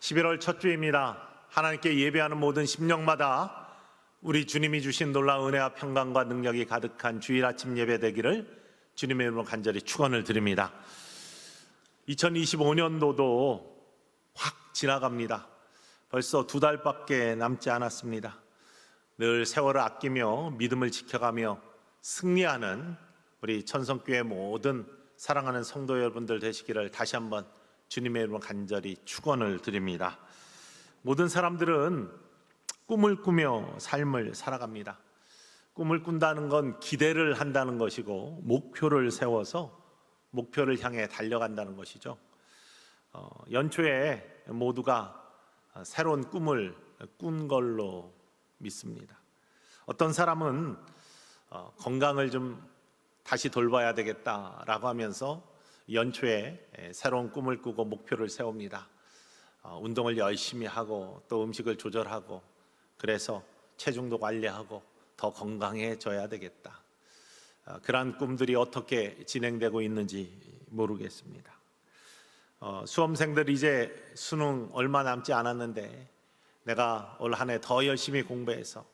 11월 첫 주입니다. 하나님께 예배하는 모든 심령마다 우리 주님이 주신 놀라운 은혜와 평강과 능력이 가득한 주일 아침 예배 되기를 주님의 이름으로 간절히 축원을 드립니다. 2025년도도 확 지나갑니다. 벌써 2달밖에 남지 않았습니다. 늘 세월을 아끼며 믿음을 지켜가며 승리하는 우리 천성교회 모든 사랑하는 성도 여러분들 되시기를 다시 한번 주님의 이름으로 간절히 축원을 드립니다. 모든 사람들은 꿈을 꾸며 삶을 살아갑니다. 꿈을 꾼다는 건 기대를 한다는 것이고 목표를 세워서 목표를 향해 달려간다는 것이죠. 연초에 모두가 새로운 꿈을 꾼 걸로 믿습니다. 어떤 사람은 건강을 좀 다시 돌봐야 되겠다라고 하면서 연초에 새로운 꿈을 꾸고 목표를 세웁니다. 운동을 열심히 하고 또 음식을 조절하고 그래서 체중도 관리하고 더 건강해져야 되겠다. 그러한 꿈들이 어떻게 진행되고 있는지 모르겠습니다. 수험생들 이제 수능 얼마 남지 않았는데 내가 올 한 해 더 열심히 공부해서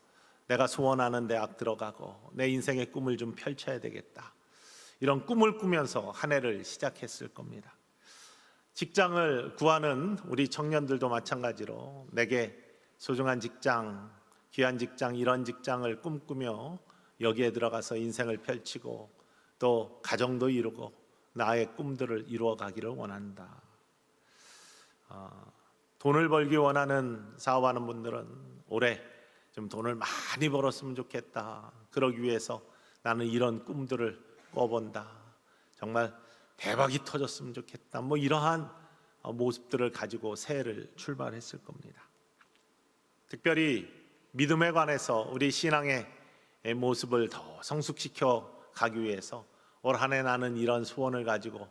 내가 소원하는 대학 들어가고 내 인생의 꿈을 좀 펼쳐야 되겠다. 이런 꿈을 꾸면서 한 해를 시작했을 겁니다. 직장을 구하는 우리 청년들도 마찬가지로 내게 소중한 직장, 귀한 직장, 이런 직장을 꿈꾸며 여기에 들어가서 인생을 펼치고 또 가정도 이루고 나의 꿈들을 이루어가기를 원한다. 돈을 벌기 원하는 사업하는 분들은 올해 좀 돈을 많이 벌었으면 좋겠다. 그러기 위해서 나는 이런 꿈들을 꿔본다. 정말 대박이 터졌으면 좋겠다. 이러한 모습들을 가지고 새해를 출발했을 겁니다. 특별히 믿음에 관해서 우리 신앙의 모습을 더 성숙시켜 가기 위해서 올 한 해 나는 이런 소원을 가지고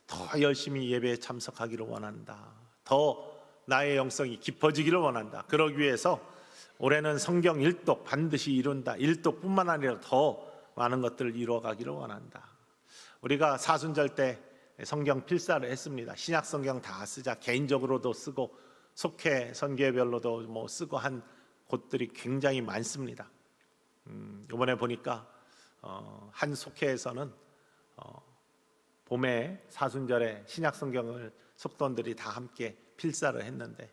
더 열심히 예배에 참석하기를 원한다. 더 나의 영성이 깊어지기를 원한다. 그러기 위해서 올해는 성경 일독 반드시 이룬다. 일독뿐만 아니라 더 많은 것들을 이루어가기를 원한다. 우리가 사순절 때 성경 필사를 했습니다. 신약 성경 다 쓰자. 개인적으로도 쓰고 속회 선교회별로도 쓰고 한 곳들이 굉장히 많습니다. 이번에 보니까 한 속회에서는 봄에 사순절에 신약 성경을 속도원들이 다 함께 필사를 했는데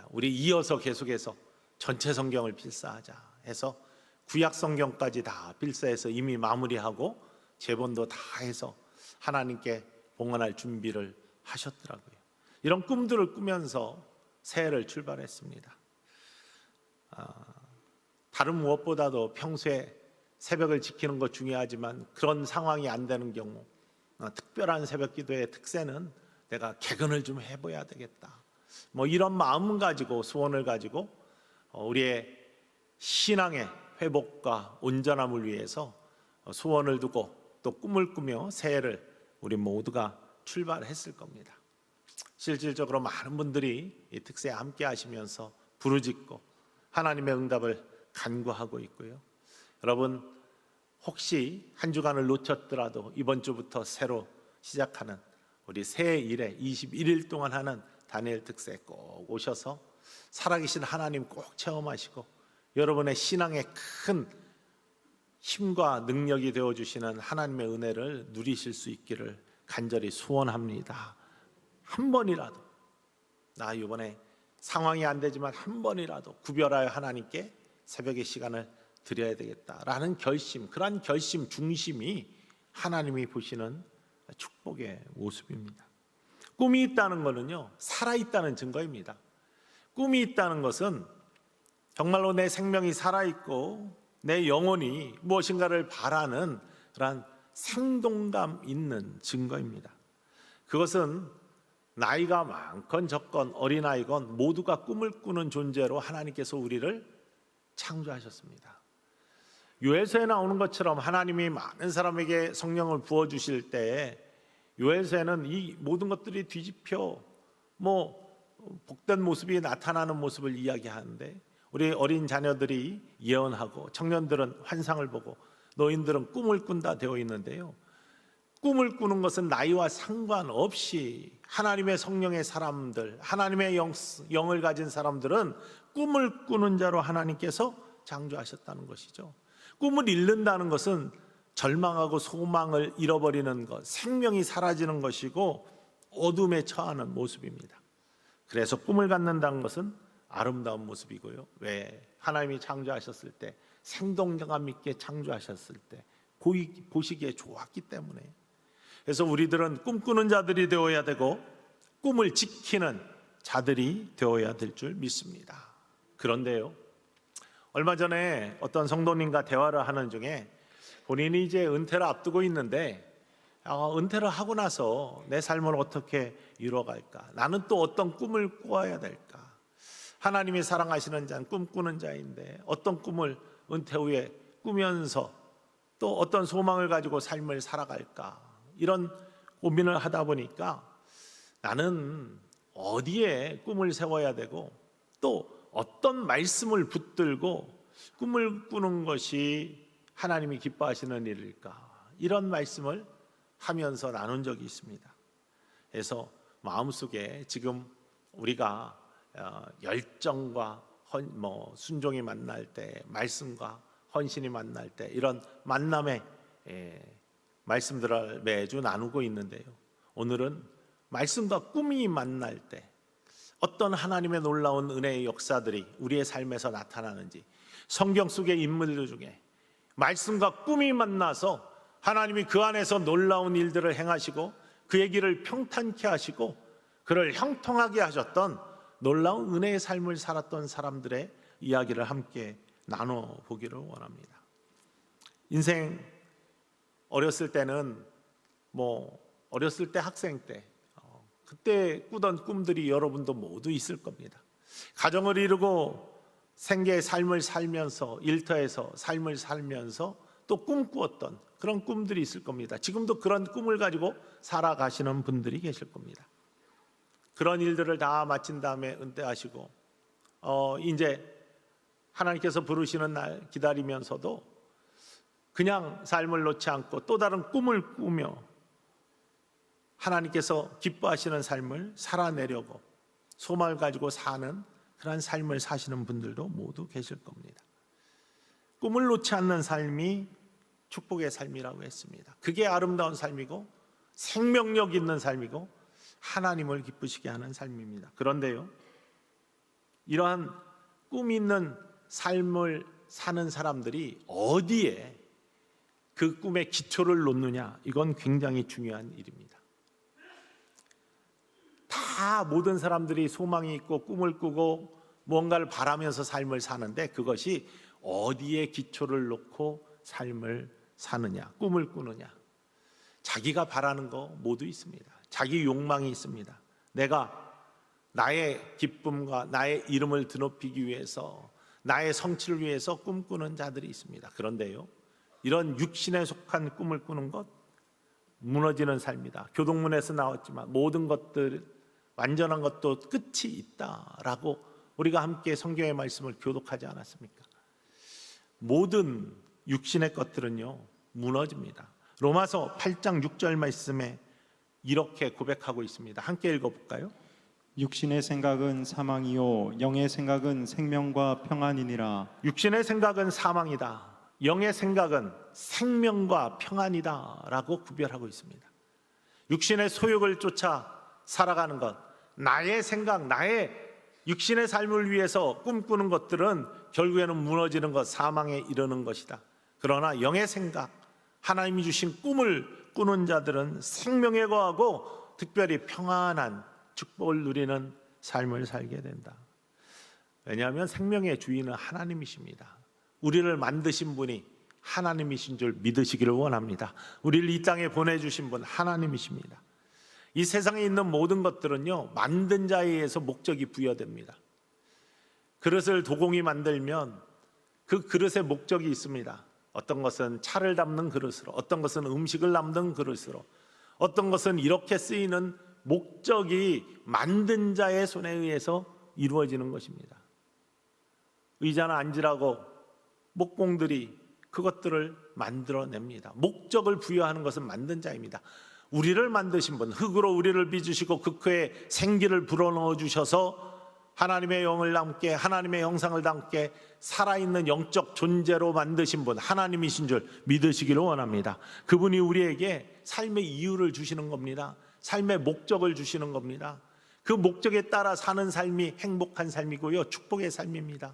우리 이어서 계속해서 전체 성경을 필사하자 해서 구약 성경까지 다 필사해서 이미 마무리하고 제본도 다 해서 하나님께 봉헌할 준비를 하셨더라고요. 이런 꿈들을 꾸면서 새해를 출발했습니다. 다른 무엇보다도 평소에 새벽을 지키는 것 중요하지만 그런 상황이 안 되는 경우 특별한 새벽 기도의 특세는 내가 개근을 좀 해봐야 되겠다. 이런 마음 가지고 소원을 가지고 우리의 신앙의 회복과 온전함을 위해서 소원을 두고 또 꿈을 꾸며 새해를 우리 모두가 출발했을 겁니다. 실질적으로 많은 분들이 이 특세에 함께 하시면서 부르짖고 하나님의 응답을 간구하고 있고요. 여러분 혹시 한 주간을 놓쳤더라도 이번 주부터 새로 시작하는 우리 새해 일에 21일 동안 하는 다니엘 특세 꼭 오셔서 살아계신 하나님 꼭 체험하시고 여러분의 신앙의 큰 힘과 능력이 되어주시는 하나님의 은혜를 누리실 수 있기를 간절히 소원합니다. 한 번이라도 나 이번에 상황이 안 되지만 한 번이라도 구별하여 하나님께 새벽의 시간을 드려야 되겠다라는 결심, 그러한 결심 중심이 하나님이 보시는 축복의 모습입니다. 꿈이 있다는 것은요, 살아있다는 증거입니다. 꿈이 있다는 것은 정말로 내 생명이 살아있고 내 영혼이 무엇인가를 바라는 그러한 생동감 있는 증거입니다. 그것은 나이가 많건 적건 어린아이건 모두가 꿈을 꾸는 존재로 하나님께서 우리를 창조하셨습니다. 요엘서에 나오는 것처럼 하나님이 많은 사람에게 성령을 부어주실 때에 요엘서에는 이 모든 것들이 뒤집혀 복된 모습이 나타나는 모습을 이야기하는데 우리 어린 자녀들이 예언하고 청년들은 환상을 보고 노인들은 꿈을 꾼다 되어 있는데요. 꿈을 꾸는 것은 나이와 상관없이 하나님의 성령의 사람들, 하나님의 영을 가진 사람들은 꿈을 꾸는 자로 하나님께서 창조하셨다는 것이죠. 꿈을 잃는다는 것은 절망하고 소망을 잃어버리는 것, 생명이 사라지는 것이고 어둠에 처하는 모습입니다. 그래서 꿈을 갖는다는 것은 아름다운 모습이고요. 왜? 하나님이 창조하셨을 때, 생동감 있게 창조하셨을 때 보시기에 좋았기 때문에. 그래서 우리들은 꿈꾸는 자들이 되어야 되고 꿈을 지키는 자들이 되어야 될 줄 믿습니다. 그런데요, 얼마 전에 어떤 성도님과 대화를 하는 중에 본인이 이제 은퇴를 앞두고 있는데 은퇴를 하고 나서 내 삶을 어떻게 이뤄갈까? 나는 또 어떤 꿈을 꾸어야 될까? 하나님이 사랑하시는 자는 꿈꾸는 자인데 어떤 꿈을 은퇴 후에 꾸면서 또 어떤 소망을 가지고 삶을 살아갈까? 이런 고민을 하다 보니까 나는 어디에 꿈을 세워야 되고 또 어떤 말씀을 붙들고 꿈을 꾸는 것이 하나님이 기뻐하시는 일일까? 이런 말씀을 하면서 나눈 적이 있습니다. 그래서 마음속에 지금 우리가 열정과 순종이 만날 때, 말씀과 헌신이 만날 때 이런 만남의 말씀들을 매주 나누고 있는데요, 오늘은 말씀과 꿈이 만날 때 어떤 하나님의 놀라운 은혜의 역사들이 우리의 삶에서 나타나는지, 성경 속의 인물들 중에 말씀과 꿈이 만나서 하나님이 그 안에서 놀라운 일들을 행하시고 그의 길을 평탄케 하시고 그를 형통하게 하셨던 놀라운 은혜의 삶을 살았던 사람들의 이야기를 함께 나눠보기를 원합니다. 인생 어렸을 때는 어렸을 때, 학생 때 그때 꾸던 꿈들이 여러분도 모두 있을 겁니다. 가정을 이루고 생계의 삶을 살면서, 일터에서 삶을 살면서 또 꿈꾸었던 그런 꿈들이 있을 겁니다. 지금도 그런 꿈을 가지고 살아가시는 분들이 계실 겁니다. 그런 일들을 다 마친 다음에 은퇴하시고 이제 하나님께서 부르시는 날 기다리면서도 그냥 삶을 놓지 않고 또 다른 꿈을 꾸며 하나님께서 기뻐하시는 삶을 살아내려고 소망을 가지고 사는 그런 삶을 사시는 분들도 모두 계실 겁니다. 꿈을 놓지 않는 삶이 축복의 삶이라고 했습니다. 그게 아름다운 삶이고 생명력 있는 삶이고 하나님을 기쁘시게 하는 삶입니다. 그런데요, 이러한 꿈 있는 삶을 사는 사람들이 어디에 그 꿈의 기초를 놓느냐, 이건 굉장히 중요한 일입니다. 다 모든 사람들이 소망이 있고 꿈을 꾸고 무언가를 바라면서 삶을 사는데 그것이 어디에 기초를 놓고 삶을 사느냐, 꿈을 꾸느냐. 자기가 바라는 거 모두 있습니다. 자기 욕망이 있습니다. 내가 나의 기쁨과 나의 이름을 드높이기 위해서, 나의 성취를 위해서 꿈꾸는 자들이 있습니다. 그런데요, 이런 육신에 속한 꿈을 꾸는 것 무너지는 삶이다. 교동문에서 나왔지만 모든 것들, 완전한 것도 끝이 있다라고 우리가 함께 성경의 말씀을 교독하지 않았습니까? 모든 육신의 것들은요 무너집니다. 로마서 8장 6절 말씀에 이렇게 고백하고 있습니다. 함께 읽어볼까요? 육신의 생각은 사망이요 영의 생각은 생명과 평안이니라. 육신의 생각은 사망이다, 영의 생각은 생명과 평안이다 라고 구별하고 있습니다. 육신의 소욕을 쫓아 살아가는 것, 나의 생각, 나의 육신의 삶을 위해서 꿈꾸는 것들은 결국에는 무너지는 것, 사망에 이르는 것이다. 그러나 영의 생각, 하나님이 주신 꿈을 꾸는 자들은 생명에 거하고 특별히 평안한 축복을 누리는 삶을 살게 된다. 왜냐하면 생명의 주인은 하나님이십니다. 우리를 만드신 분이 하나님이신 줄 믿으시기를 원합니다. 우리를 이 땅에 보내주신 분 하나님이십니다. 이 세상에 있는 모든 것들은요 만든 자에 의해서 목적이 부여됩니다. 그릇을 도공이 만들면 그 그릇에 목적이 있습니다. 어떤 것은 차를 담는 그릇으로, 어떤 것은 음식을 담는 그릇으로, 어떤 것은 이렇게 쓰이는 목적이 만든 자의 손에 의해서 이루어지는 것입니다. 의자나 앉으라고 목공들이 그것들을 만들어냅니다. 목적을 부여하는 것은 만든 자입니다. 우리를 만드신 분, 흙으로 우리를 빚으시고 그 흙에 생기를 불어넣어 주셔서 하나님의 영을 담게, 하나님의 형상을 담게 살아있는 영적 존재로 만드신 분, 하나님이신 줄 믿으시기를 원합니다. 그분이 우리에게 삶의 이유를 주시는 겁니다. 삶의 목적을 주시는 겁니다. 그 목적에 따라 사는 삶이 행복한 삶이고요, 축복의 삶입니다.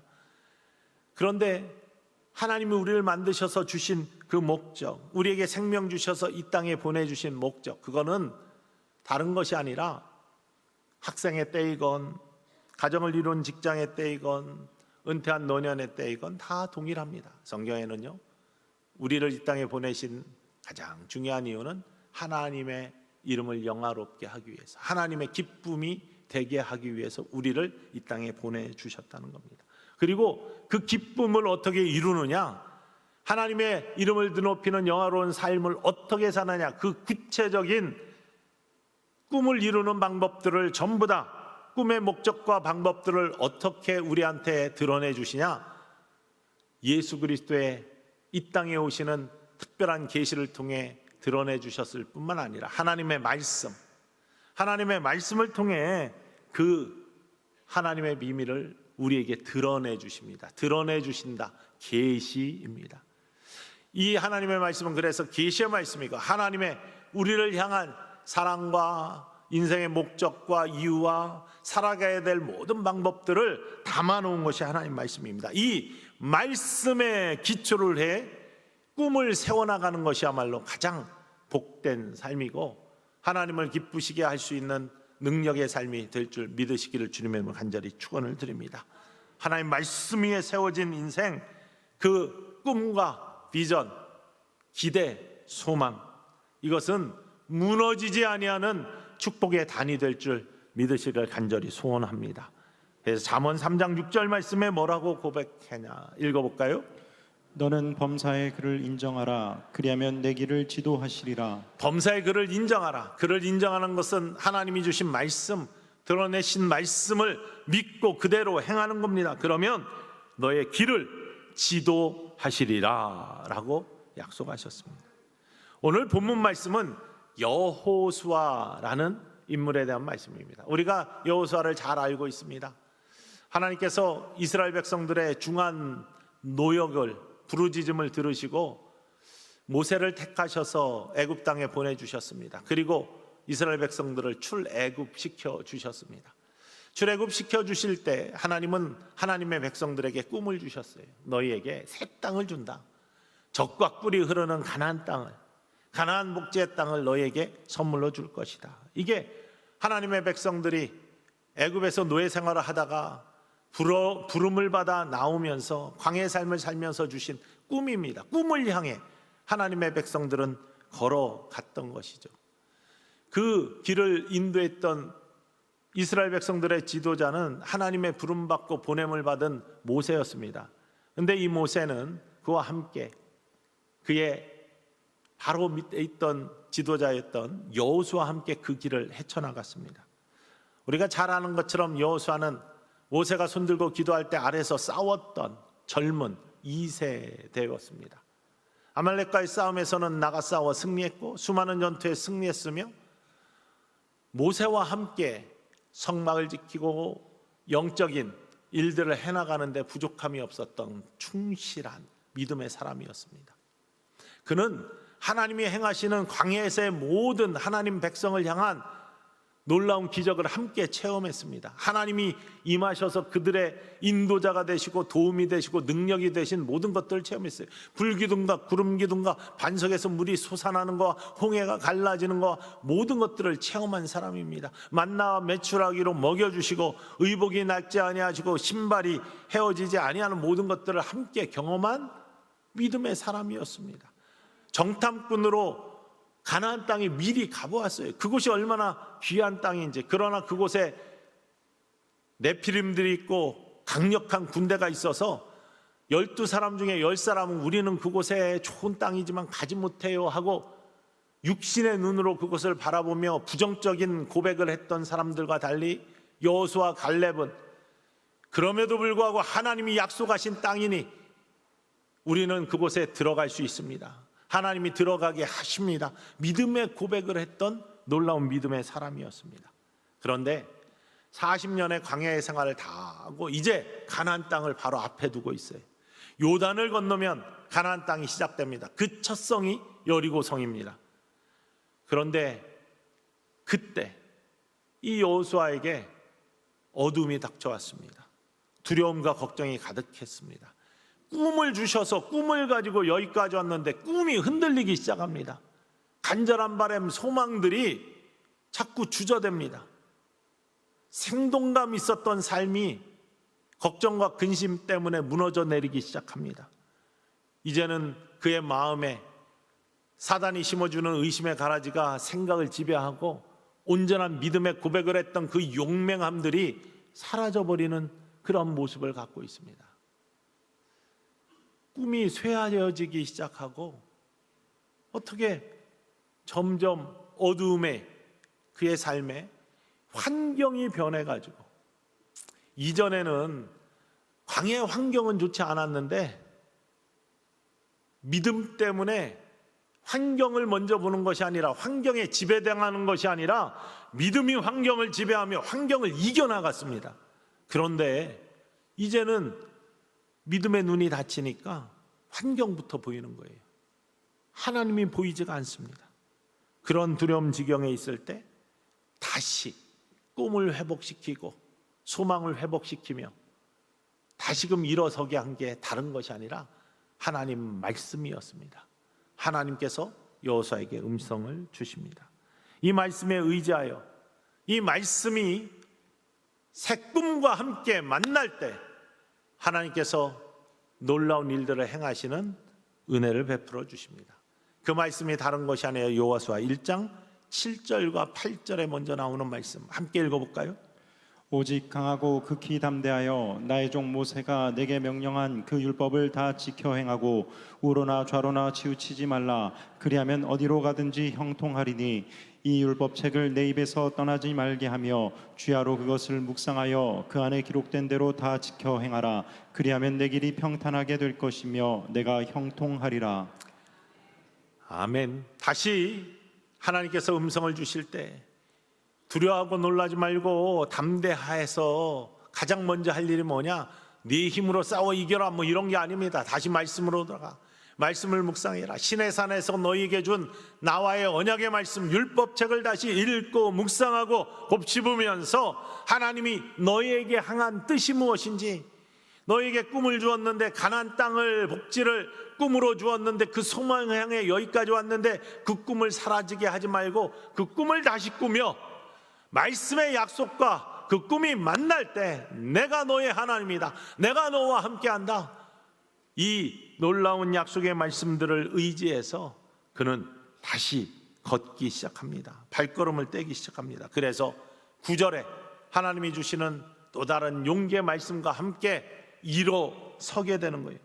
그런데 하나님이 우리를 만드셔서 주신 그 목적, 우리에게 생명 주셔서 이 땅에 보내주신 목적, 그거는 다른 것이 아니라 학생의 때이건 가정을 이룬 직장의 때이건 은퇴한 노년의 때이건 다 동일합니다. 성경에는요, 우리를 이 땅에 보내신 가장 중요한 이유는 하나님의 이름을 영화롭게 하기 위해서, 하나님의 기쁨이 되게 하기 위해서 우리를 이 땅에 보내주셨다는 겁니다. 그리고 그 기쁨을 어떻게 이루느냐, 하나님의 이름을 드높이는 영화로운 삶을 어떻게 사느냐, 그 구체적인 꿈을 이루는 방법들을 전부 다, 꿈의 목적과 방법들을 어떻게 우리한테 드러내 주시냐, 예수 그리스도의 이 땅에 오시는 특별한 계시를 통해 드러내 주셨을 뿐만 아니라 하나님의 말씀을 통해 그 하나님의 비밀을 우리에게 드러내 주십니다. 드러내 주신다, 계시입니다. 이 하나님의 말씀은 그래서 계시의 말씀이고, 하나님의 우리를 향한 사랑과 인생의 목적과 이유와 살아가야 될 모든 방법들을 담아놓은 것이 하나님 말씀입니다. 이 말씀에 기초를 해 꿈을 세워나가는 것이야말로 가장 복된 삶이고 하나님을 기쁘시게 할 수 있는 능력의 삶이 될 줄 믿으시기를 주님의 이름으로 간절히 축원을 드립니다. 하나님 말씀 위에 세워진 인생, 그 꿈과 비전, 기대, 소망, 이것은 무너지지 아니하는 축복의 단이 될 줄 믿으시기를 간절히 소원합니다. 그래서 잠언 3장 6절 말씀에 뭐라고 고백하냐, 읽어볼까요? 너는 범사의 그를 인정하라. 그리하면 내 길을 지도하시리라. 범사의 그를 인정하라. 그를 인정하는 것은 하나님이 주신 말씀, 드러내신 말씀을 믿고 그대로 행하는 겁니다. 그러면 너의 길을 지도하시리라 라고 약속하셨습니다. 오늘 본문 말씀은 여호수아라는 인물에 대한 말씀입니다. 우리가 여호수아를 잘 알고 있습니다. 하나님께서 이스라엘 백성들의 중한 노역을, 부르짖음을 들으시고 모세를 택하셔서 애굽 땅에 보내주셨습니다. 그리고 이스라엘 백성들을 출애굽시켜 주셨습니다. 출애굽시켜 주실 때 하나님은 하나님의 백성들에게 꿈을 주셨어요. 너희에게 새 땅을 준다. 젖과 꿀이 흐르는 가나안 땅을, 가나안 복지의 땅을 너희에게 선물로 줄 것이다. 이게 하나님의 백성들이 애굽에서 노예 생활을 하다가 부름을 받아 나오면서 광야의 삶을 살면서 주신 꿈입니다. 꿈을 향해 하나님의 백성들은 걸어갔던 것이죠. 그 길을 인도했던 이스라엘 백성들의 지도자는 하나님의 부름받고 보냄을 받은 모세였습니다. 그런데 이 모세는 그와 함께 그의 바로 밑에 있던 지도자였던 여호수아와 함께 그 길을 헤쳐나갔습니다. 우리가 잘 아는 것처럼 여호수아는 모세가 손들고 기도할 때 아래서 싸웠던 젊은 2세대였습니다. 아말렉과의 싸움에서는 나가 싸워 승리했고 수많은 전투에 승리했으며 모세와 함께 성막을 지키고 영적인 일들을 해나가는데 부족함이 없었던 충실한 믿음의 사람이었습니다. 그는 하나님이 행하시는 광야에서의 모든 하나님 백성을 향한 놀라운 기적을 함께 체험했습니다. 하나님이 임하셔서 그들의 인도자가 되시고 도움이 되시고 능력이 되신 모든 것들을 체험했어요. 불기둥과 구름기둥과 반석에서 물이 솟아나는 것과 홍해가 갈라지는 것과 모든 것들을 체험한 사람입니다. 만나와 메추라기로 먹여주시고 의복이 낡지 아니하시고 신발이 헤어지지 아니하는 모든 것들을 함께 경험한 믿음의 사람이었습니다. 정탐꾼으로 가나안 땅에 미리 가보았어요. 그곳이 얼마나 귀한 땅인지. 그러나 그곳에 네피림들이 있고 강력한 군대가 있어서 12사람 중에 10사람은 우리는 그곳에 좋은 땅이지만 가지 못해요 하고 육신의 눈으로 그곳을 바라보며 부정적인 고백을 했던 사람들과 달리 여호수아 갈렙은 그럼에도 불구하고 하나님이 약속하신 땅이니 우리는 그곳에 들어갈 수 있습니다. 하나님이 들어가게 하십니다. 믿음의 고백을 했던 놀라운 믿음의 사람이었습니다. 그런데 40년의 광야의 생활을 다 하고 이제 가나안 땅을 바로 앞에 두고 있어요. 요단을 건너면 가나안 땅이 시작됩니다. 그 첫 성이 여리고성입니다. 그런데 그때 이 여호수아에게 어둠이 닥쳐왔습니다. 두려움과 걱정이 가득했습니다. 꿈을 주셔서 꿈을 가지고 여기까지 왔는데 꿈이 흔들리기 시작합니다. 간절한 바람, 소망들이 자꾸 주저됩니다. 생동감 있었던 삶이 걱정과 근심 때문에 무너져 내리기 시작합니다. 이제는 그의 마음에 사단이 심어주는 의심의 가라지가 생각을 지배하고 온전한 믿음의 고백을 했던 그 용맹함들이 사라져버리는 그런 모습을 갖고 있습니다. 꿈이 쇠하여지기 시작하고 어떻게 점점 어두움에 그의 삶에 환경이 변해가지고 이전에는 광야의 환경은 좋지 않았는데 믿음 때문에 환경을 먼저 보는 것이 아니라 환경에 지배당하는 것이 아니라 믿음이 환경을 지배하며 환경을 이겨나갔습니다. 그런데 이제는 믿음의 눈이 닫히니까 환경부터 보이는 거예요. 하나님이 보이지가 않습니다. 그런 두려움 지경에 있을 때 다시 꿈을 회복시키고 소망을 회복시키며 다시금 일어서게 한 게 다른 것이 아니라 하나님 말씀이었습니다. 하나님께서 여호수아에게 음성을 주십니다. 이 말씀에 의지하여 이 말씀이 새 꿈과 함께 만날 때 하나님께서 놀라운 일들을 행하시는 은혜를 베풀어 주십니다. 그 말씀이 다른 것이 아니라 여호수아 1장 7절과 8절에 먼저 나오는 말씀 함께 읽어볼까요? 오직 강하고 극히 담대하여 나의 종 모세가 내게 명령한 그 율법을 다 지켜 행하고 우로나 좌로나 치우치지 말라. 그리하면 어디로 가든지 형통하리니 이 율법책을 내 입에서 떠나지 말게 하며 주야로 그것을 묵상하여 그 안에 기록된 대로 다 지켜 행하라. 그리하면 내 길이 평탄하게 될 것이며 내가 형통하리라. 아멘. 다시 하나님께서 음성을 주실 때 두려워하고 놀라지 말고 담대하여서 가장 먼저 할 일이 뭐냐? 네 힘으로 싸워 이겨라 뭐 이런 게 아닙니다. 다시 말씀으로 들어가. 말씀을 묵상해라. 시내 산에서 너희에게 준 나와의 언약의 말씀 율법책을 다시 읽고 묵상하고 곱씹으면서 하나님이 너희에게 향한 뜻이 무엇인지, 너희에게 꿈을 주었는데 가나안 땅을 복지를 꿈으로 주었는데 그 소망을 향해 여기까지 왔는데 그 꿈을 사라지게 하지 말고 그 꿈을 다시 꾸며 말씀의 약속과 그 꿈이 만날 때 내가 너의 하나님이다, 내가 너와 함께한다, 이 놀라운 약속의 말씀들을 의지해서 그는 다시 걷기 시작합니다. 발걸음을 떼기 시작합니다. 그래서 9절에 하나님이 주시는 또 다른 용기의 말씀과 함께 일어서게 되는 거예요.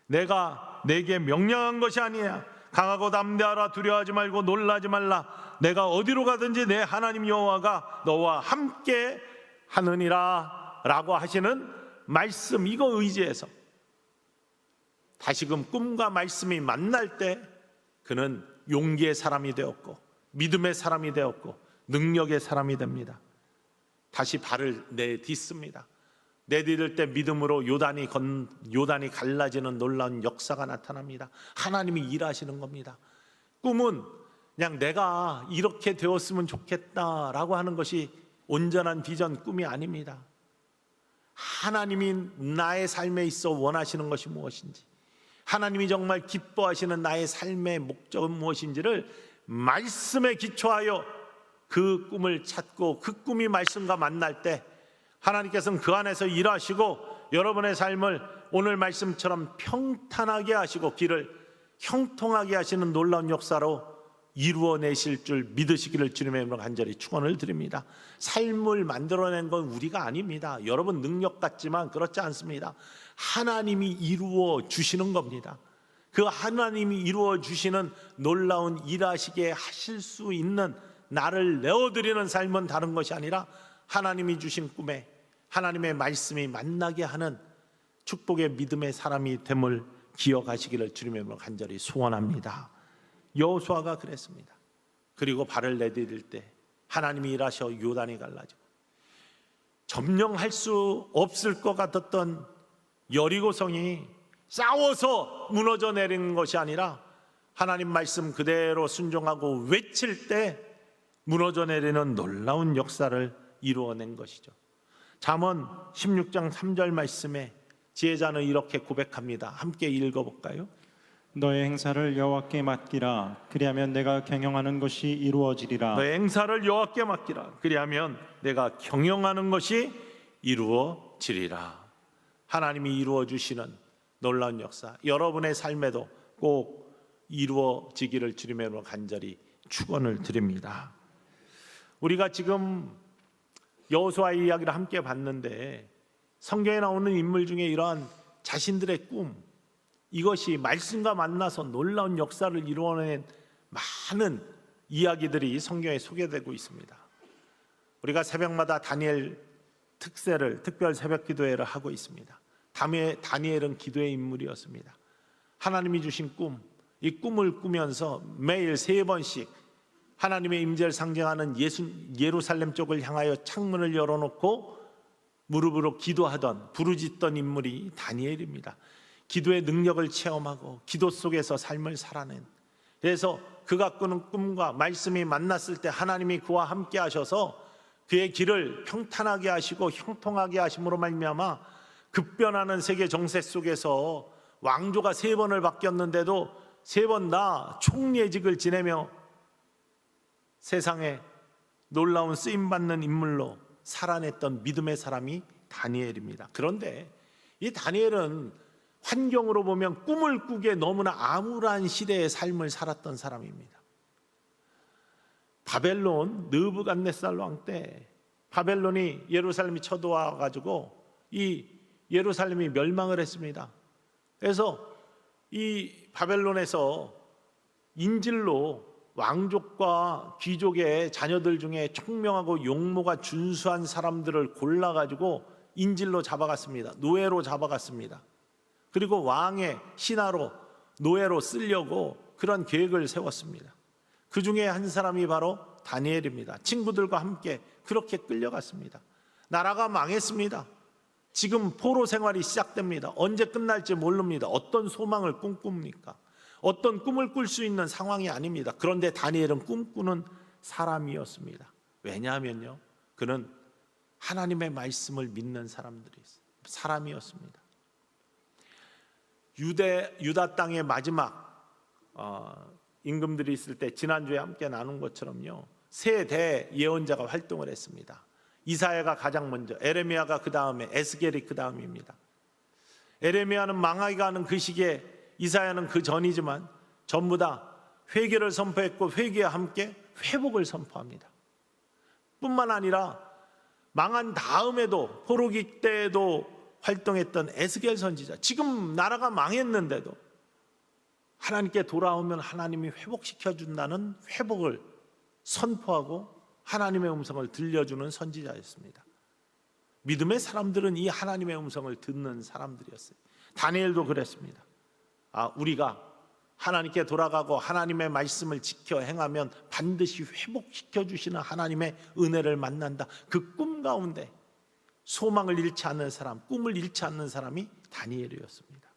내가 내게 명령한 것이 아니야. 강하고 담대하라. 두려워하지 말고 놀라지 말라. 내가 어디로 가든지 내 하나님 여호와가 너와 함께 하느니라 라고 하시는 말씀, 이거 의지해서 다시금 꿈과 말씀이 만날 때 그는 용기의 사람이 되었고 믿음의 사람이 되었고 능력의 사람이 됩니다. 다시 발을 내딛습니다. 내디딜 때 믿음으로 요단이 갈라지는 놀라운 역사가 나타납니다. 하나님이 일하시는 겁니다. 꿈은 그냥 내가 이렇게 되었으면 좋겠다라고 하는 것이 온전한 비전, 꿈이 아닙니다. 하나님이 나의 삶에 있어 원하시는 것이 무엇인지, 하나님이 정말 기뻐하시는 나의 삶의 목적은 무엇인지를 말씀에 기초하여 그 꿈을 찾고 그 꿈이 말씀과 만날 때 하나님께서는 그 안에서 일하시고 여러분의 삶을 오늘 말씀처럼 평탄하게 하시고 길을 형통하게 하시는 놀라운 역사로 이루어내실 줄 믿으시기를 주님의 이름으로 간절히 축원을 드립니다. 삶을 만들어낸 건 우리가 아닙니다. 여러분 능력 같지만 그렇지 않습니다. 하나님이 이루어 주시는 겁니다. 그 하나님이 이루어 주시는 놀라운 일하시게 하실 수 있는 나를 내어드리는 삶은 다른 것이 아니라 하나님이 주신 꿈에 하나님의 말씀이 만나게 하는 축복의 믿음의 사람이 됨을 기억하시기를 주님의 이름으로 간절히 소원합니다. 여호수아가 그랬습니다. 그리고 발을 내디딜 때 하나님이 일하셔 요단이 갈라지고 점령할 수 없을 것 같았던 여리고성이 싸워서 무너져 내리는 것이 아니라 하나님 말씀 그대로 순종하고 외칠 때 무너져 내리는 놀라운 역사를 이루어낸 것이죠. 잠언 16장 3절 말씀에 지혜자는 이렇게 고백합니다. 함께 읽어볼까요? 너의 행사를 여호와께 맡기라. 그리하면 내가 경영하는 것이 이루어지리라. 너의 행사를 여호와께 맡기라. 그리하면 내가 경영하는 것이 이루어지리라. 하나님이 이루어 주시는 놀라운 역사, 여러분의 삶에도 꼭 이루어지기를 주님의 이름으로 간절히 축원을 드립니다. 우리가 지금 여호수아의 이야기를 함께 봤는데 성경에 나오는 인물 중에 이러한 자신들의 꿈, 이것이 말씀과 만나서 놀라운 역사를 이루어낸 많은 이야기들이 성경에 소개되고 있습니다. 우리가 새벽마다 다니엘 특별 새벽 기도회를 하고 있습니다. 다니엘은 기도의 인물이었습니다. 하나님이 주신 꿈, 이 꿈을 꾸면서 매일 3번씩 하나님의 임재를 상징하는 예루살렘 쪽을 향하여 창문을 열어놓고 무릎으로 기도하던 부르짖던 인물이 다니엘입니다. 기도의 능력을 체험하고 기도 속에서 삶을 살아낸, 그래서 그가 꾸는 꿈과 말씀이 만났을 때 하나님이 그와 함께 하셔서 그의 길을 평탄하게 하시고 형통하게 하심으로 말미암아 급변하는 세계 정세 속에서 왕조가 3번을 바뀌었는데도 3번 다 총리직을 지내며 세상에 놀라운 쓰임받는 인물로 살아냈던 믿음의 사람이 다니엘입니다. 그런데 이 다니엘은 환경으로 보면 꿈을 꾸기에 너무나 암울한 시대의 삶을 살았던 사람입니다. 바벨론 느부갓네살 왕 때 바벨론이 예루살렘이 쳐들어와 가지고 이 예루살렘이 멸망을 했습니다. 그래서 이 바벨론에서 인질로 왕족과 귀족의 자녀들 중에 총명하고 용모가 준수한 사람들을 골라가지고 인질로 잡아갔습니다. 노예로 잡아갔습니다. 그리고 왕의 신하로 노예로 쓰려고 그런 계획을 세웠습니다. 그 중에 한 사람이 바로 다니엘입니다. 친구들과 함께 그렇게 끌려갔습니다. 나라가 망했습니다. 지금 포로 생활이 시작됩니다. 언제 끝날지 모릅니다. 어떤 소망을 꿈꿉니까? 어떤 꿈을 꿀 수 있는 상황이 아닙니다. 그런데 다니엘은 꿈꾸는 사람이었습니다. 왜냐하면요, 그는 하나님의 말씀을 믿는 사람이었습니다. 유다 땅의 마지막 임금들이 있을 때 지난주에 함께 나눈 것처럼요, 3대 예언자가 활동을 했습니다. 이사야가 가장 먼저, 에레미야가 그 다음에, 에스겔이 그 다음입니다. 에레미야는 망하게 가는 그 시기에, 이사야는 그 전이지만 전부 다 회개를 선포했고 회개와 함께 회복을 선포합니다. 뿐만 아니라 망한 다음에도 포로기 때에도 활동했던 에스겔 선지자, 지금 나라가 망했는데도 하나님께 돌아오면 하나님이 회복시켜 준다는 회복을 선포하고 하나님의 음성을 들려주는 선지자였습니다. 믿음의 사람들은 이 하나님의 음성을 듣는 사람들이었어요. 다니엘도 그랬습니다. 우리가 하나님께 돌아가고 하나님의 말씀을 지켜 행하면 반드시 회복시켜 주시는 하나님의 은혜를 만난다. 그 꿈 가운데 소망을 잃지 않는 사람, 꿈을 잃지 않는 사람이 다니엘이었습니다.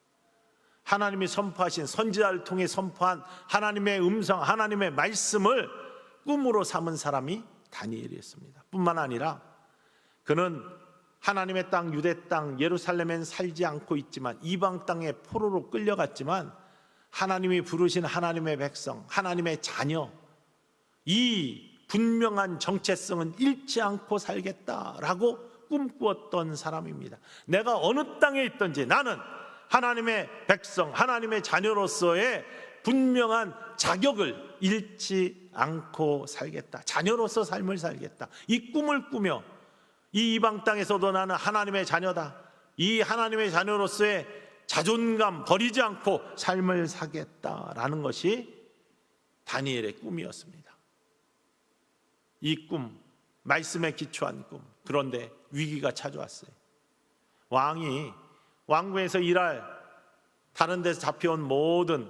하나님이 선포하신, 선지자를 통해 선포한 하나님의 음성, 하나님의 말씀을 꿈으로 삼은 사람이 다니엘이었습니다. 뿐만 아니라 그는 하나님의 땅, 유대 땅, 예루살렘엔 살지 않고 있지만 이방 땅에 포로로 끌려갔지만 하나님이 부르신 하나님의 백성, 하나님의 자녀, 이 분명한 정체성은 잃지 않고 살겠다라고 꿈꾸었던 사람입니다. 내가 어느 땅에 있든지 나는 하나님의 백성, 하나님의 자녀로서의 분명한 자격을 잃지 않고 살겠다. 자녀로서 삶을 살겠다. 이 꿈을 꾸며 이 이방 땅에서도 나는 하나님의 자녀다. 이 하나님의 자녀로서의 자존감 버리지 않고 삶을 살겠다라는 것이 다니엘의 꿈이었습니다. 이 꿈, 말씀에 기초한 꿈. 그런데 위기가 찾아왔어요. 왕이 왕궁에서 일할 다른 데서 잡혀온 모든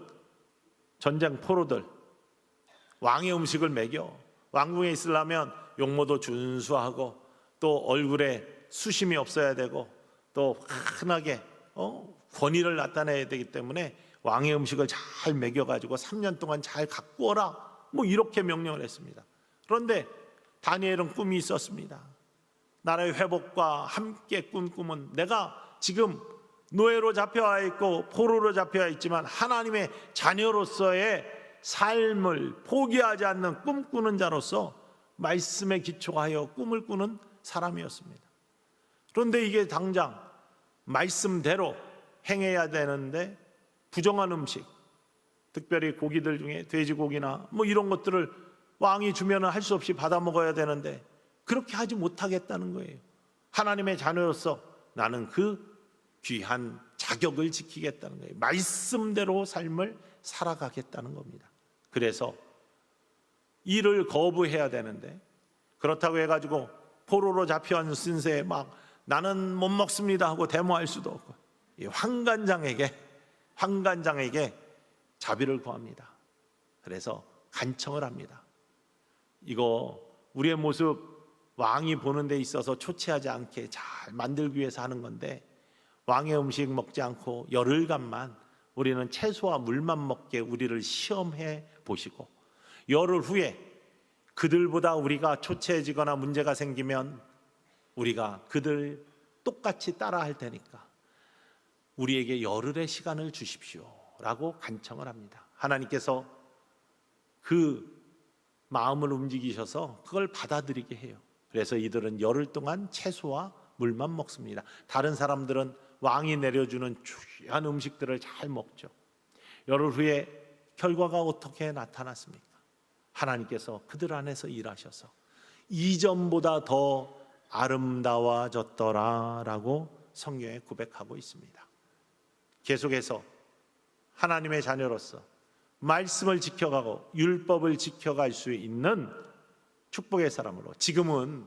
전쟁 포로들 왕의 음식을 먹여. 왕궁에 있으려면 용모도 준수하고 또 얼굴에 수심이 없어야 되고 또 흔하게 권위를 나타내야 되기 때문에 왕의 음식을 잘 먹여가지고 3년 동안 잘 갖고 오라, 뭐 이렇게 명령을 했습니다. 그런데 다니엘은 꿈이 있었습니다. 나라의 회복과 함께 꾼 꿈은, 내가 지금 노예로 잡혀와 있고 포로로 잡혀와 있지만 하나님의 자녀로서의 삶을 포기하지 않는 꿈꾸는 자로서 말씀에 기초하여 꿈을 꾸는 사람이었습니다. 그런데 이게 당장 말씀대로 행해야 되는데 부정한 음식, 특별히 고기들 중에 돼지고기나 뭐 이런 것들을 왕이 주면 할 수 없이 받아 먹어야 되는데 그렇게 하지 못하겠다는 거예요. 하나님의 자녀로서 나는 그 귀한 자격을 지키겠다는 거예요. 말씀대로 삶을 살아가겠다는 겁니다. 그래서 일을 거부해야 되는데, 그렇다고 해가지고 포로로 잡혀온 신세에 막 나는 못 먹습니다 하고 데모할 수도 없고, 이 환관장에게 자비를 구합니다. 그래서 간청을 합니다. 이거 우리의 모습 왕이 보는 데 있어서 초췌하지 않게 잘 만들기 위해서 하는 건데, 왕의 음식 먹지 않고 열흘간만 우리는 채소와 물만 먹게 우리를 시험해 보시고, 열흘 후에 그들보다 우리가 초췌해지거나 문제가 생기면 우리가 그들 똑같이 따라 할 테니까 우리에게 열흘의 시간을 주십시오 라고 간청을 합니다. 하나님께서 그 마음을 움직이셔서 그걸 받아들이게 해요. 그래서 이들은 열흘 동안 채소와 물만 먹습니다. 다른 사람들은 왕이 내려주는 귀한 음식들을 잘 먹죠. 열흘 후에 결과가 어떻게 나타났습니까? 하나님께서 그들 안에서 일하셔서 이전보다 더 아름다워졌더라 라고 성경에 고백하고 있습니다. 계속해서 하나님의 자녀로서 말씀을 지켜가고 율법을 지켜갈 수 있는 축복의 사람으로, 지금은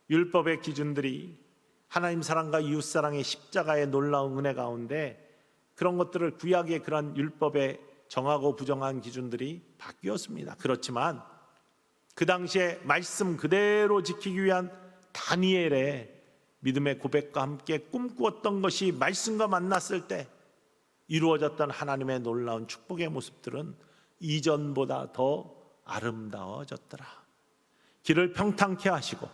율법의 기준들이 하나님 사랑과 이웃 사랑의 십자가의 놀라운 은혜 가운데 그런 것들을, 구약의 그런 율법의 정하고 부정한 기준들이 바뀌었습니다. 그렇지만 그 당시에 말씀 그대로 지키기 위한 다니엘의 믿음의 고백과 함께 꿈꾸었던 것이 말씀과 만났을 때 이루어졌던 하나님의 놀라운 축복의 모습들은 이전보다 더 아름다워졌더라. 길을 평탄케 하시고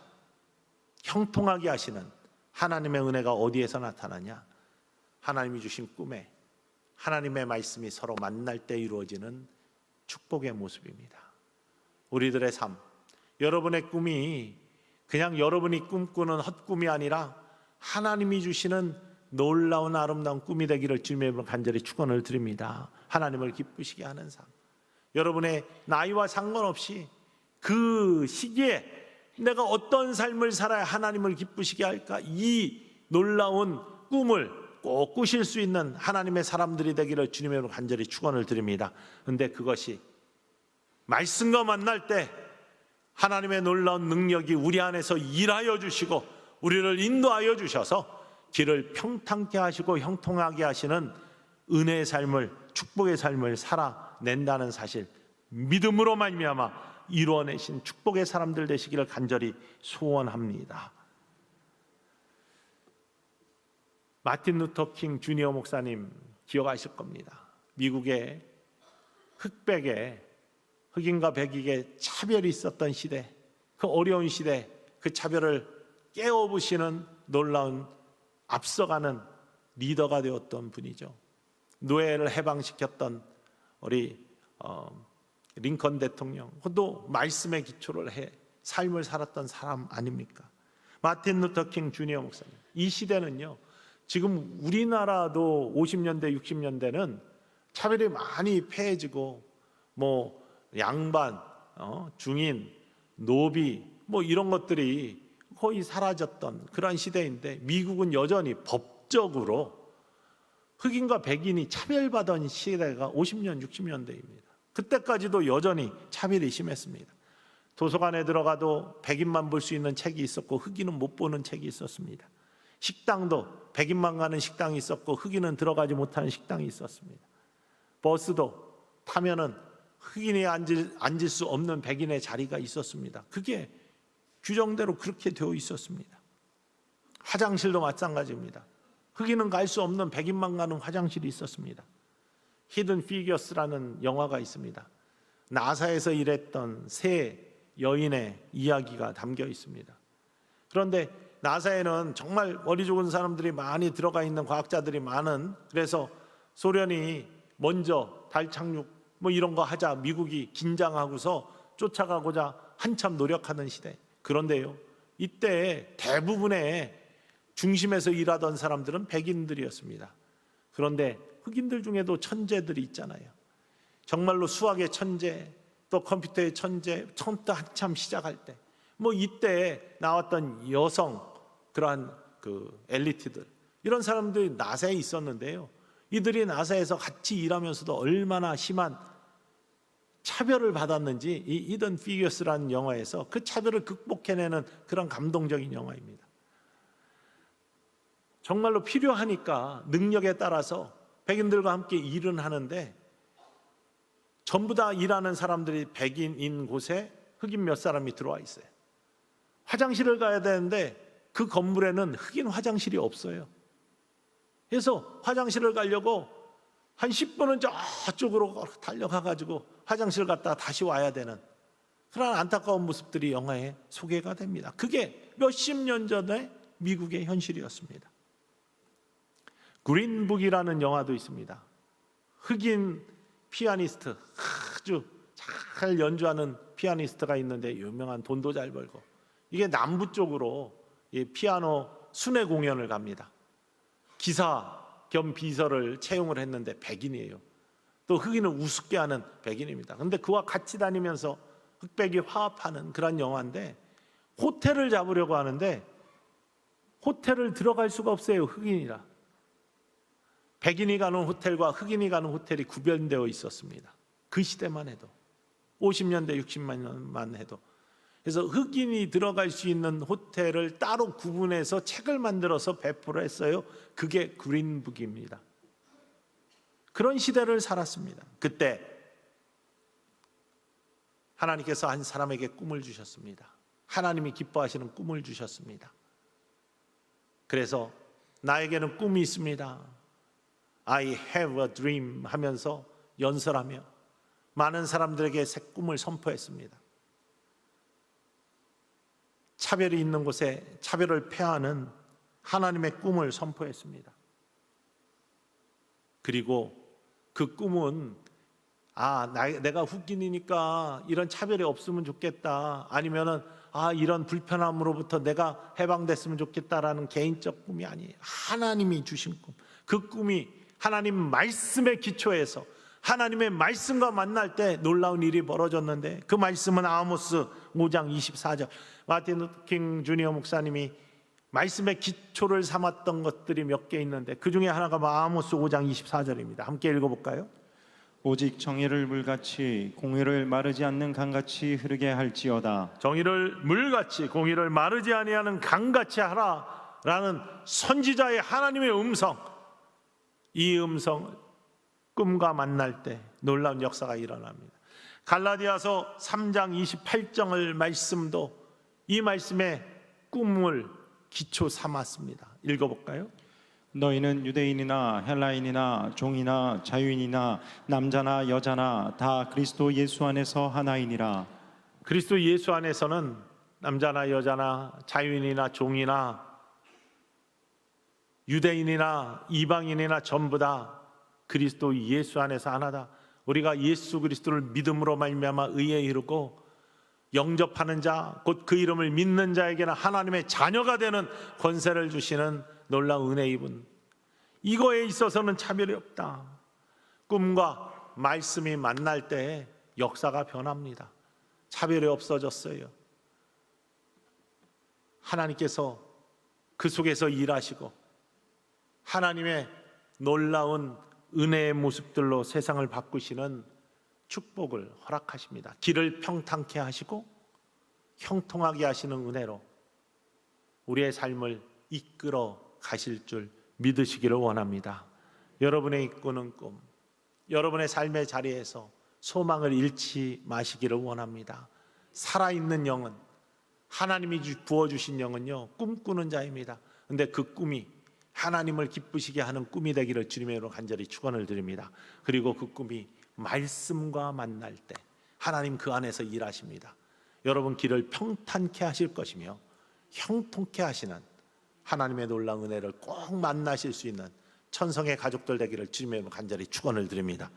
형통하게 하시는 하나님의 은혜가 어디에서 나타나냐? 하나님이 주신 꿈에 하나님의 말씀이 서로 만날 때 이루어지는 축복의 모습입니다. 우리들의 삶, 여러분의 꿈이 그냥 여러분이 꿈꾸는 헛꿈이 아니라 하나님이 주시는 놀라운 아름다운 꿈이 되기를 주님의 간절히 축원을 드립니다. 하나님을 기쁘시게 하는 삶, 여러분의 나이와 상관없이 그 시기에 내가 어떤 삶을 살아야 하나님을 기쁘시게 할까, 이 놀라운 꿈을 꼭 꾸실 수 있는 하나님의 사람들이 되기를 주님의 간절히 축원을 드립니다. 그런데 그것이 말씀과 만날 때 하나님의 놀라운 능력이 우리 안에서 일하여 주시고 우리를 인도하여 주셔서 길을 평탄케 하시고 형통하게 하시는 은혜의 삶을, 축복의 삶을 살아낸다는 사실, 믿음으로 말미암아 이루어내신 축복의 사람들 되시기를 간절히 소원합니다. 마틴 루터 킹 주니어 목사님 기억하실 겁니다. 미국의 흑백의, 흑인과 백인의 차별이 있었던 시대, 그 어려운 시대, 그 차별을 깨어부시는 놀라운 앞서가는 리더가 되었던 분이죠. 노예를 해방시켰던 우리 링컨 대통령, 그것도 말씀에 기초를 해 삶을 살았던 사람 아닙니까? 마틴 루터 킹 주니어 목사님. 이 시대는요, 지금 우리나라도 50년대 60년대는 차별이 많이 폐해지고 뭐 양반, 중인, 노비 뭐 이런 것들이 거의 사라졌던 그런 시대인데, 미국은 여전히 법적으로 흑인과 백인이 차별받은 시대가 50년 60년대입니다. 그때까지도 여전히 차별이 심했습니다. 도서관에 들어가도 백인만 볼 수 있는 책이 있었고 흑인은 못 보는 책이 있었습니다. 식당도 백인만 가는 식당이 있었고 흑인은 들어가지 못하는 식당이 있었습니다. 버스도 타면은 흑인이 앉을 수 없는 백인의 자리가 있었습니다. 그게 규정대로 그렇게 되어 있었습니다. 화장실도 마찬가지입니다. 흑인은 갈 수 없는 백인만 가는 화장실이 있었습니다. 히든 피겨스라는 영화가 있습니다. 나사에서 일했던 세 여인의 이야기가 담겨 있습니다. 그런데 나사에는 정말 머리 좋은 사람들이 많이 들어가 있는 과학자들이 많은, 그래서 소련이 먼저 달 착륙 이런 거 하자 미국이 긴장하고서 쫓아가고자 한참 노력하는 시대. 그런데요, 이때 대부분의 중심에서 일하던 사람들은 백인들이었습니다. 그런데 흑인들 중에도 천재들이 있잖아요. 정말로 수학의 천재, 또 컴퓨터의 천재, 처음부터 한참 시작할 때 이때 나왔던 여성, 그러한 그 엘리트들, 이런 사람들이 나사에 있었는데요, 이들이 나사에서 같이 일하면서도 얼마나 심한 차별을 받았는지 이 히든 피겨스라는 영화에서 그 차별을 극복해내는 그런 감동적인 영화입니다. 정말로 필요하니까 능력에 따라서 백인들과 함께 일은 하는데, 전부 다 일하는 사람들이 백인인 곳에 흑인 몇 사람이 들어와 있어요. 화장실을 가야 되는데 그 건물에는 흑인 화장실이 없어요. 그래서 화장실을 가려고 한 10분은 저쪽으로 달려가가지고 화장실을 갔다가 다시 와야 되는 그런 안타까운 모습들이 영화에 소개가 됩니다. 그게 몇십 년 전에 미국의 현실이었습니다. 그린북이라는 영화도 있습니다. 흑인 피아니스트, 아주 잘 연주하는 피아니스트가 있는데 유명한, 돈도 잘 벌고, 이게 남부 쪽으로 피아노 순회 공연을 갑니다. 기사 겸 비서를 채용을 했는데 백인이에요. 또 흑인을 우습게 하는 백인입니다. 그런데 그와 같이 다니면서 흑백이 화합하는 그런 영화인데, 호텔을 잡으려고 하는데 호텔을 들어갈 수가 없어요, 흑인이라. 백인이 가는 호텔과 흑인이 가는 호텔이 구별되어 있었습니다. 그 시대만 해도, 50년대 60년만 해도. 그래서 흑인이 들어갈 수 있는 호텔을 따로 구분해서 책을 만들어서 배포를 했어요. 그게 그린북입니다. 그런 시대를 살았습니다. 그때 하나님께서 한 사람에게 꿈을 주셨습니다. 하나님이 기뻐하시는 꿈을 주셨습니다. 그래서 나에게는 꿈이 있습니다, I have a dream 하면서 연설하며 많은 사람들에게 새 꿈을 선포했습니다. 차별이 있는 곳에 차별을 폐하는 하나님의 꿈을 선포했습니다. 그리고 그 꿈은 내가 흑인이니까 이런 차별이 없으면 좋겠다, 아니면은 이런 불편함으로부터 내가 해방됐으면 좋겠다라는 개인적 꿈이 아니에요. 하나님이 주신 꿈. 그 꿈이 하나님 말씀의 기초에서 하나님의 말씀과 만날 때 놀라운 일이 벌어졌는데, 그 말씀은 아모스 5장 24절, 마틴 루터 킹 주니어 목사님이 말씀의 기초를 삼았던 것들이 몇 개 있는데 그 중에 하나가 아모스 5장 24절입니다. 함께 읽어볼까요? 오직 정의를 물같이 공의를 마르지 않는 강같이 흐르게 할지어다. 정의를 물같이 공의를 마르지 아니하는 강같이 하라라는 선지자의 하나님의 음성, 이 음성을 꿈과 만날 때 놀라운 역사가 일어납니다. 갈라디아서 3장 28절의 말씀도 이 말씀의 꿈을 기초 삼았습니다. 읽어볼까요? 너희는 유대인이나 헬라인이나 종이나 자유인이나 남자나 여자나 다 그리스도 예수 안에서 하나이니라. 그리스도 예수 안에서는 남자나 여자나 자유인이나 종이나 유대인이나 이방인이나 전부 다 그리스도 예수 안에서 하나다. 우리가 예수 그리스도를 믿음으로 말미암아 의에 이르고 영접하는 자, 곧 그 이름을 믿는 자에게는 하나님의 자녀가 되는 권세를 주시는 놀라운 은혜 입은, 이거에 있어서는 차별이 없다. 꿈과 말씀이 만날 때 역사가 변합니다. 차별이 없어졌어요. 하나님께서 그 속에서 일하시고 하나님의 놀라운 은혜의 모습들로 세상을 바꾸시는 축복을 허락하십니다. 길을 평탄케 하시고 형통하게 하시는 은혜로 우리의 삶을 이끌어 가실 줄 믿으시기를 원합니다. 여러분의 꾸는 꿈, 여러분의 삶의 자리에서 소망을 잃지 마시기를 원합니다. 살아있는 영은, 하나님이 부어주신 영은요, 꿈꾸는 자입니다. 근데 그 꿈이 하나님을 기쁘시게 하는 꿈이 되기를 주님의 이름으로 간절히 축원을 드립니다. 그리고 그 꿈이 말씀과 만날 때 하나님 그 안에서 일하십니다. 여러분 길을 평탄케 하실 것이며 형통케 하시는 하나님의 놀라운 은혜를 꼭 만나실 수 있는 천성의 가족들 되기를 주님의 이름으로 간절히 축원을 드립니다.